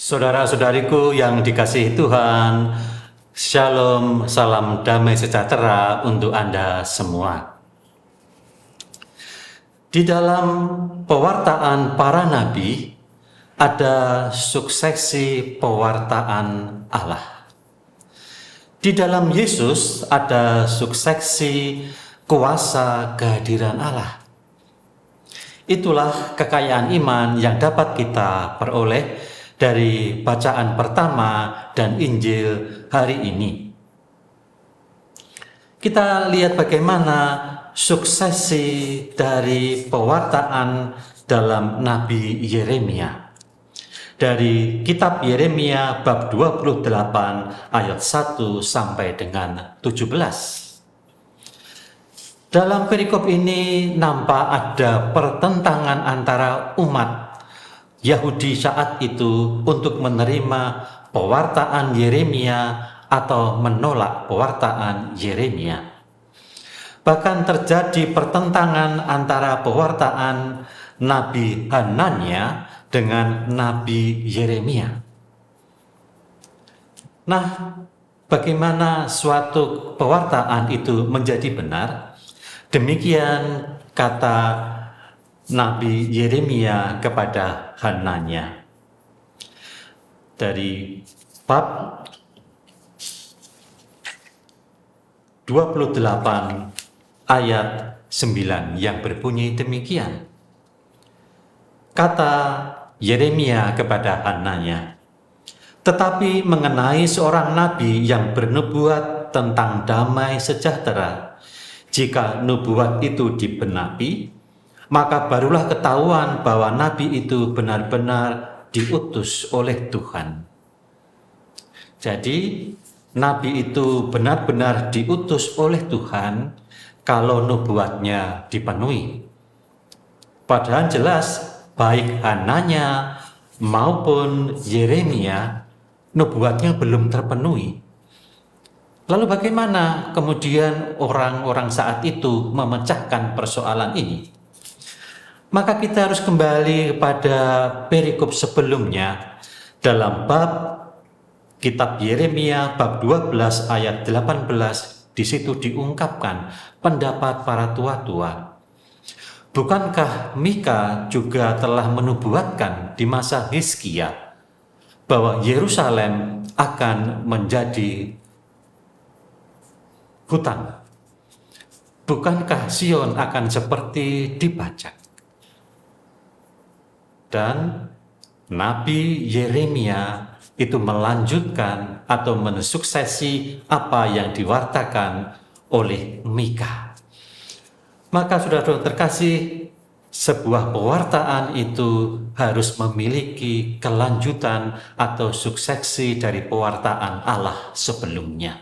Saudara-saudariku yang dikasihi Tuhan, Shalom, salam damai sejahtera untuk Anda semua. Di dalam pewartaan para nabi, ada suksesi pewartaan Allah. Di dalam Yesus ada suksesi kuasa kehadiran Allah. Itulah kekayaan iman yang dapat kita peroleh dari bacaan pertama dan Injil hari ini. Kita lihat bagaimana suksesi dari pewartaan dalam Nabi Yeremia. Dari kitab Yeremia bab 28 ayat 1 sampai dengan 17. Dalam perikop ini nampak ada pertentangan antara umat Yahudi saat itu untuk menerima pewartaan Yeremia atau menolak pewartaan Yeremia. Bahkan terjadi pertentangan antara pewartaan Nabi Hananya dengan Nabi Yeremia. Nah, bagaimana suatu pewartaan itu menjadi benar? Demikian kata Nabi Yeremia kepada Hananya. Dari bab 28 ayat 9 yang berbunyi demikian. Kata Yeremia kepada Hananya, tetapi mengenai seorang nabi yang bernubuat tentang damai sejahtera, jika nubuat itu dibenapi, maka barulah ketahuan bahwa nabi itu benar-benar diutus oleh Tuhan. Jadi, nabi itu benar-benar diutus oleh Tuhan kalau nubuatnya dipenuhi. Padahal jelas, baik Hananya maupun Yeremia, nubuatnya belum terpenuhi. Lalu bagaimana kemudian orang-orang saat itu memecahkan persoalan ini? Maka kita harus kembali kepada perikop sebelumnya dalam bab kitab Yeremia bab 12 ayat 18. Di situ diungkapkan pendapat para tua-tua. Bukankah Mika juga telah menubuatkan di masa Hizkia bahwa Yerusalem akan menjadi hutan? Bukankah Sion akan seperti dibajak? Dan Nabi Yeremia itu melanjutkan atau mensuksesi apa yang diwartakan oleh Mika. Maka saudara-saudara terkasih, sebuah pewartaan itu harus memiliki kelanjutan atau suksesi dari pewartaan Allah sebelumnya.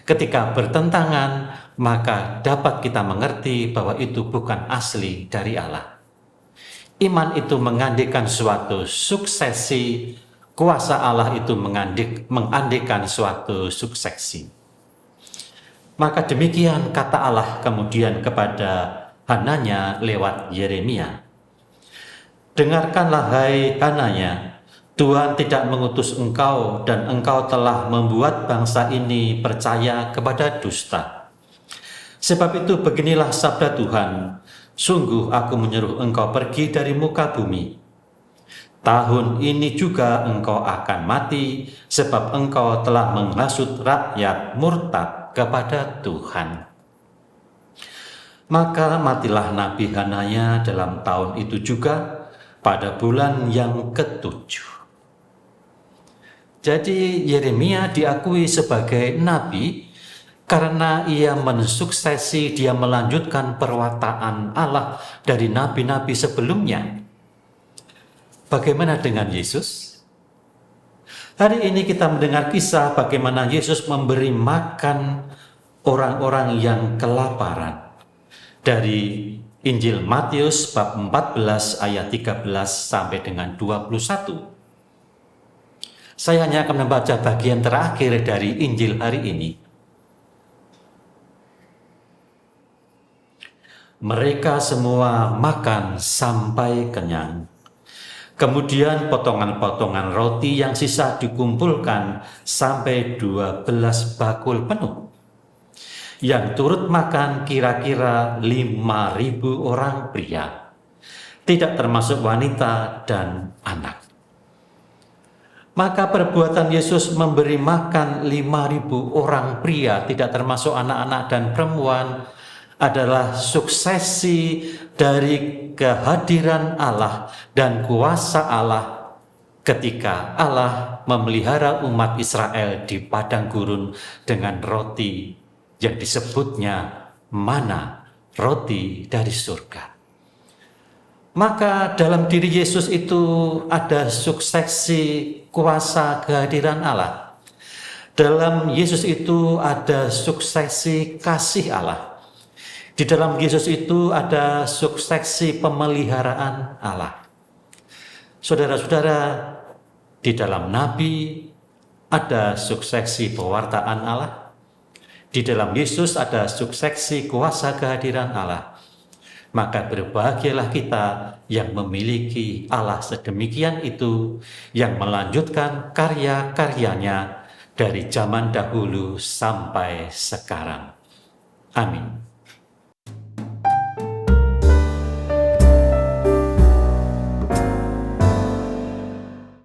Ketika bertentangan, maka dapat kita mengerti bahwa itu bukan asli dari Allah. Iman itu mengandaikan suatu suksesi, kuasa Allah itu mengandaikan suatu suksesi. Maka demikian kata Allah kemudian kepada Hananya lewat Yeremia. Dengarkanlah hai Hananya, Tuhan tidak mengutus engkau dan engkau telah membuat bangsa ini percaya kepada dusta. Sebab itu beginilah sabda Tuhan, sungguh aku menyuruh engkau pergi dari muka bumi. Tahun ini juga engkau akan mati, sebab engkau telah menghasut rakyat murtad kepada Tuhan. Maka matilah Nabi Hananya dalam tahun itu juga pada bulan yang ke-7. Jadi Yeremia diakui sebagai nabi karena ia mensuksesi, dia melanjutkan perwataan Allah dari nabi-nabi sebelumnya. Bagaimana dengan Yesus? Hari ini kita mendengar kisah bagaimana Yesus memberi makan orang-orang yang kelaparan. Dari Injil Matius bab 14 ayat 13 sampai dengan 21. Saya hanya akan membaca bagian terakhir dari Injil hari ini. Mereka semua makan sampai kenyang. Kemudian potongan-potongan roti yang sisa dikumpulkan sampai 12 bakul penuh. Yang turut makan kira-kira 5.000 orang pria, tidak termasuk wanita dan anak. Maka perbuatan Yesus memberi makan 5.000 orang pria, tidak termasuk anak-anak dan perempuan, adalah suksesi dari kehadiran Allah dan kuasa Allah ketika Allah memelihara umat Israel di padang gurun dengan roti yang disebutnya mana, roti dari surga. Maka dalam diri Yesus itu ada suksesi kuasa kehadiran Allah. Dalam Yesus itu ada suksesi kasih Allah. Di dalam Yesus itu ada suksesi pemeliharaan Allah. Saudara-saudara, di dalam Nabi ada suksesi pewartaan Allah. Di dalam Yesus ada suksesi kuasa kehadiran Allah. Maka berbahagialah kita yang memiliki Allah sedemikian itu, yang melanjutkan karya-karyanya dari zaman dahulu sampai sekarang. Amin.